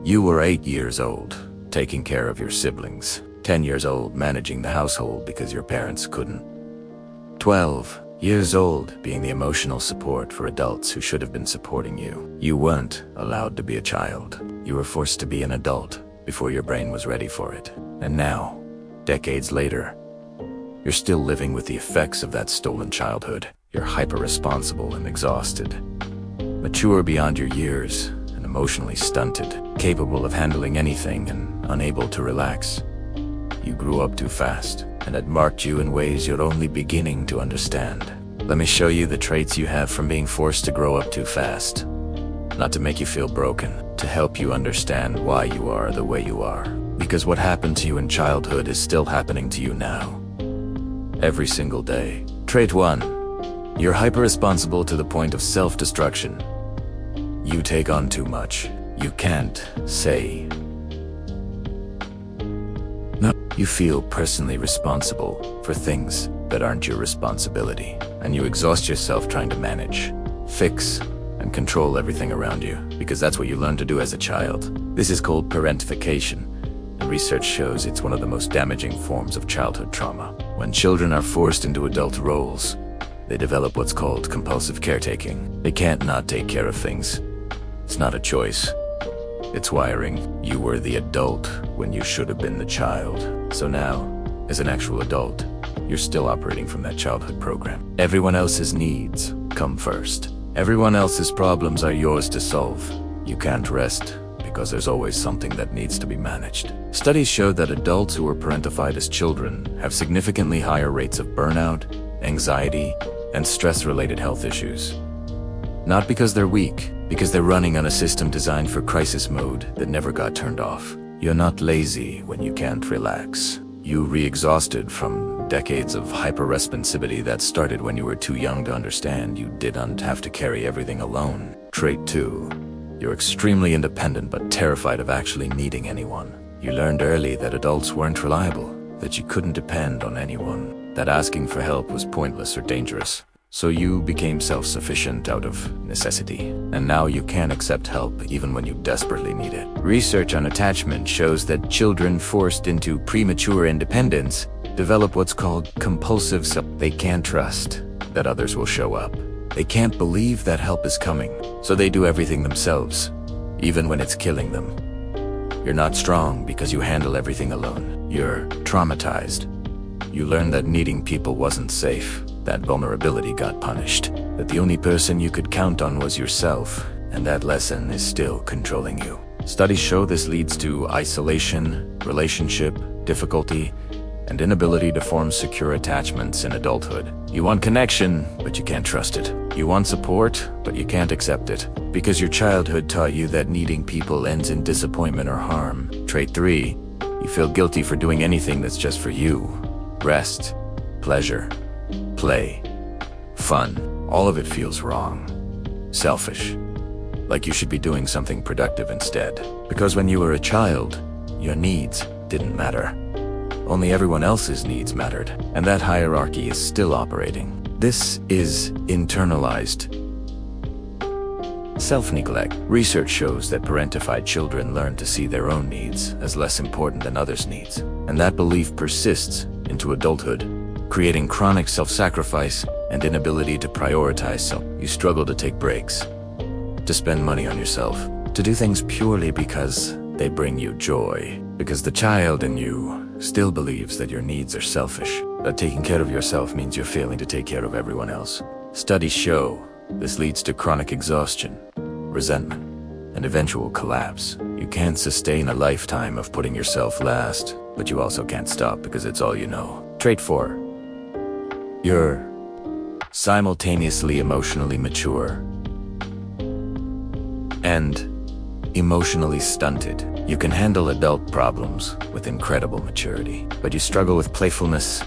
You were 8 years old, taking care of your siblings. 10 years old, managing the household because your parents couldn't. 12 years old, being the emotional support for adults who should have been supporting you. You weren't allowed to be a child. You were forced to be an adult before your brain was ready for it. And now, decades later, you're still living with the effects of that stolen childhood. You're hyper-responsible and exhausted, mature beyond your years, and emotionally stunted, capable of handling anything and unable to relax. You grew up too fast, and it marked you in ways you're only beginning to understand. Let me show you the traits you have from being forced to grow up too fast. Not to make you feel broken, to help you understand why you are the way you are. Because what happened to you in childhood is still happening to you now. Every single day. Trait 1. You're hyper-responsible to the point of self-destruction. You take on too much. You can't say no. You feel personally responsible for things that aren't your responsibility. And you exhaust yourself trying to manage, fix, and control everything around you. Because that's what you learned to do as a child. This is called parentification. And research shows it's one of the most damaging forms of childhood trauma. When children are forced into adult roles, they develop what's called compulsive caretaking. They can't not take care of things. It's not a choice. It's wiring. You were the adult when you should have been the child. So now, as an actual adult, you're still operating from that childhood program. Everyone else's needs come first. Everyone else's problems are yours to solve. You can't rest, because there's always something that needs to be managed. Studies show that adults who were parentified as children have significantly higher rates of burnout, anxiety, and stress-related health issues. Not because they're weak, because they're running on a system designed for crisis mode that never got turned off. You're not lazy when you can't relax. You re-exhausted from decades of hyper-responsivity that started when you were too young to understand you didn't have to carry everything alone. Trait 2. You're extremely independent but terrified of actually needing anyone. You learned early that adults weren't reliable, that you couldn't depend on anyone, that asking for help was pointless or dangerous. So you became self-sufficient out of necessity. And now you can't accept help even when you desperately need it. Research on attachment shows that children forced into premature independence develop what's called compulsive They can't trust that others will show up. They can't believe that help is coming, so they do everything themselves, even when it's killing them. You're not strong because you handle everything alone. You're traumatized. You learned that needing people wasn't safe, that vulnerability got punished, that the only person you could count on was yourself, and that lesson is still controlling you. Studies show this leads to isolation, relationship difficulty, and inability to form secure attachments in adulthood. You want connection, but you can't trust it. You want support, but you can't accept it, because your childhood taught you that needing people ends in disappointment or harm. Trait 3. You feel guilty for doing anything that's just for you. Rest, pleasure, play, fun. All of it feels wrong. Selfish. Like you should be doing something productive instead. Because when you were a child, your needs didn't matter. Only everyone else's needs mattered, and that hierarchy is still operating. This is internalized self-neglect. Research shows that parentified children learn to see their own needs as less important than others' needs, and that belief persists into adulthood, creating chronic self-sacrifice and inability to prioritize self. You struggle to take breaks, to spend money on yourself, to do things purely because they bring you joy, because the child in you still believes that your needs are selfish, that taking care of yourself means you're failing to take care of everyone else. Studies show this leads to chronic exhaustion, resentment, and eventual collapse. You can't sustain a lifetime of putting yourself last, but you also can't stop because it's all you know. Trait 4. You're simultaneously emotionally mature and emotionally stunted. You can handle adult problems with incredible maturity, but you struggle with playfulness,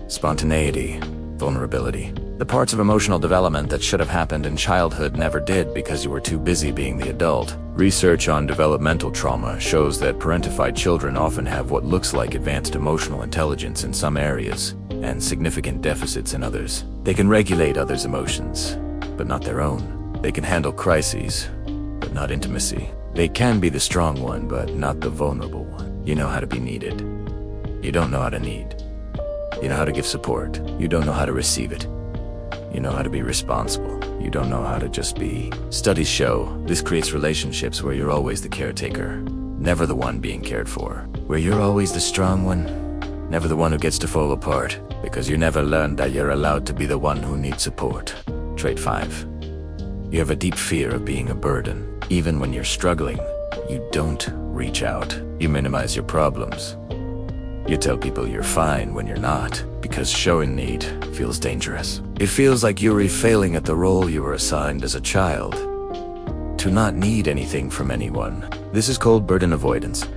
spontaneity, vulnerability. The parts of emotional development that should have happened in childhood never did because you were too busy being the adult. Research on developmental trauma shows that parentified children often have what looks like advanced emotional intelligence in some areas and significant deficits in others. They can regulate others' emotions, but not their own. They can handle crises, but not intimacy. They can be the strong one, but not the vulnerable one. You know how to be needed. You don't know how to need. You know how to give support. You don't know how to receive it. You know how to be responsible. You don't know how to just be. Studies show this creates relationships where you're always the caretaker, never the one being cared for. Where you're always the strong one, never the one who gets to fall apart, because you never learned that you're allowed to be the one who needs support. Trait 5. You have a deep fear of being a burden. Even when you're struggling, you don't reach out. You minimize your problems. You tell people you're fine when you're not, because showing need feels dangerous. It feels like you're failing at the role you were assigned as a child. To not need anything from anyone. This is called burden avoidance,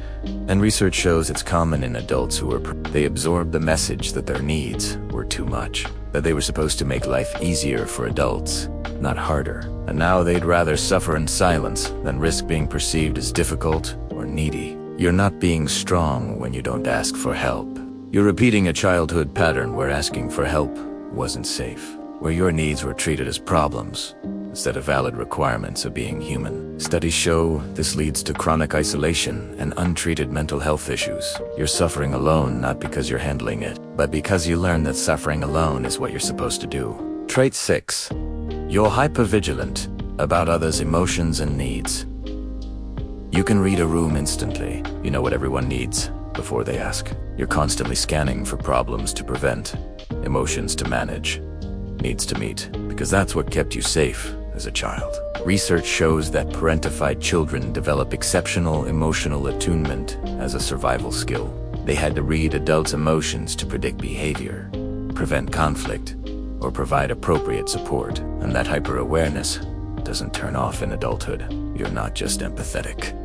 and research shows it's common in adults who they absorb the message that their needs were too much, that they were supposed to make life easier for adults, not harder. And now they'd rather suffer in silence than risk being perceived as difficult or needy. You're not being strong when you don't ask for help. You're repeating a childhood pattern where asking for help wasn't safe, where your needs were treated as problems instead of valid requirements of being human. Studies show this leads to chronic isolation and untreated mental health issues. You're suffering alone not because you're handling it, but because you learn that suffering alone is what you're supposed to do. Trait 6. You're hypervigilant about others' emotions and needs. You can read a room instantly. You know what everyone needs before they ask. You're constantly scanning for problems to prevent, emotions to manage, needs to meet, because that's what kept you safe as a child. Research shows that parentified children develop exceptional emotional attunement as a survival skill. They had to read adults' emotions to predict behavior, prevent conflict, or provide appropriate support. And that hyper-awareness doesn't turn off in adulthood. You're not just empathetic.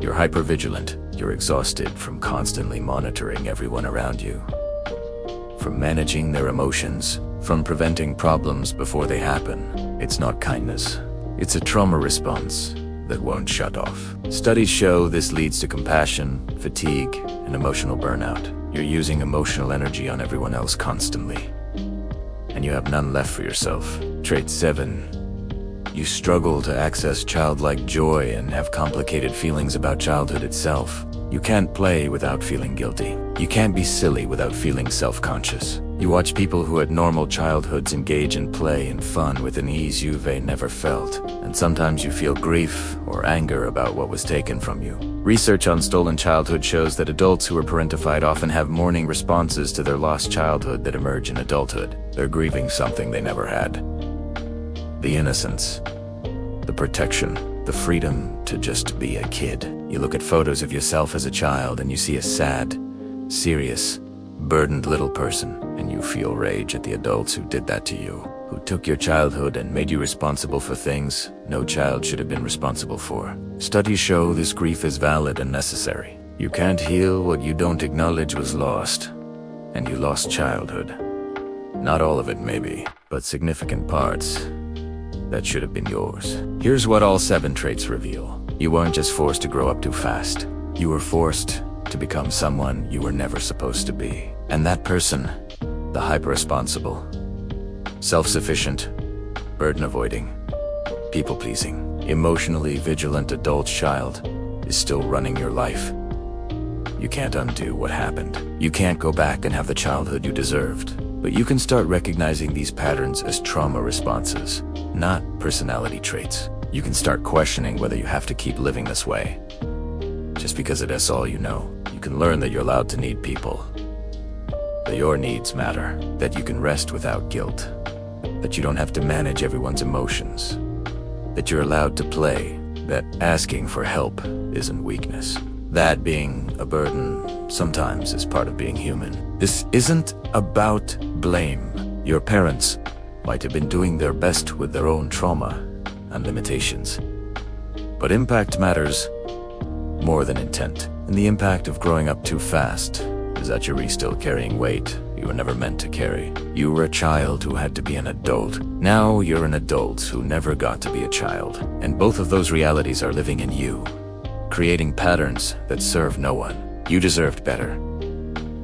You're hypervigilant. You're exhausted from constantly monitoring everyone around you, from managing their emotions, from preventing problems before they happen. It's not kindness. It's a trauma response that won't shut off. Studies show this leads to compassion, fatigue, and emotional burnout. You're using emotional energy on everyone else constantly, and you have none left for yourself. Trait 7. You struggle to access childlike joy and have complicated feelings about childhood itself. You can't play without feeling guilty. You can't be silly without feeling self-conscious. You watch people who had normal childhoods engage in play and fun with an ease you've never felt, and sometimes you feel grief or anger about what was taken from you. Research on stolen childhood shows that adults who are parentified often have mourning responses to their lost childhood that emerge in adulthood. They're grieving something they never had. The innocence, the protection, the freedom to just be a kid. You look at photos of yourself as a child and you see a sad, serious, burdened little person, and you feel rage at the adults who did that to you, who took your childhood and made you responsible for things no child should have been responsible for. Studies show this grief is valid and necessary. You can't heal what you don't acknowledge was lost, and you lost childhood. Not all of it maybe, but significant parts that should have been yours. Here's what all 7 traits reveal. You weren't just forced to grow up too fast. You were forced to become someone you were never supposed to be. And that person, the hyper-responsible, self-sufficient, burden-avoiding, people-pleasing, emotionally vigilant adult child is still running your life. You can't undo what happened. You can't go back and have the childhood you deserved. But you can start recognizing these patterns as trauma responses, not personality traits. You can start questioning whether you have to keep living this way, just because that's all you know. You can learn that you're allowed to need people, that your needs matter, that you can rest without guilt, that you don't have to manage everyone's emotions, that you're allowed to play, that asking for help isn't weakness, that being a burden sometimes is part of being human. This isn't about blame. Your parents might have been doing their best with their own trauma and limitations. But impact matters more than intent. And the impact of growing up too fast is that you're still carrying weight you were never meant to carry. You were a child who had to be an adult. Now you're an adult who never got to be a child. And both of those realities are living in you, creating patterns that serve no one. You deserved better.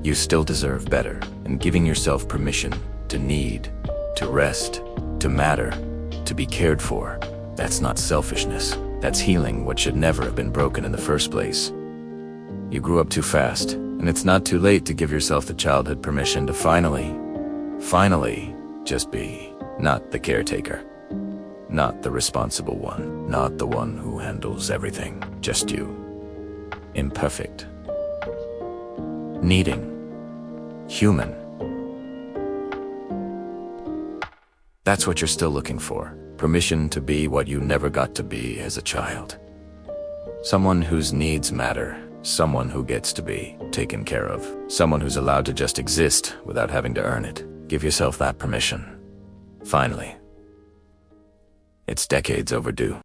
You still deserve better. And giving yourself permission to need, to rest, to matter, to be cared for, that's not selfishness. That's healing what should never have been broken in the first place. You grew up too fast, and it's not too late to give yourself the childhood permission to finally, just be. Not the caretaker. Not the responsible one. Not the one who handles everything. Just you. Imperfect. Needing. Human. That's what you're still looking for. Permission to be what you never got to be as a child. Someone whose needs matter. Someone who gets to be taken care of. Someone who's allowed to just exist without having to earn it. Give yourself that permission. Finally. It's decades overdue.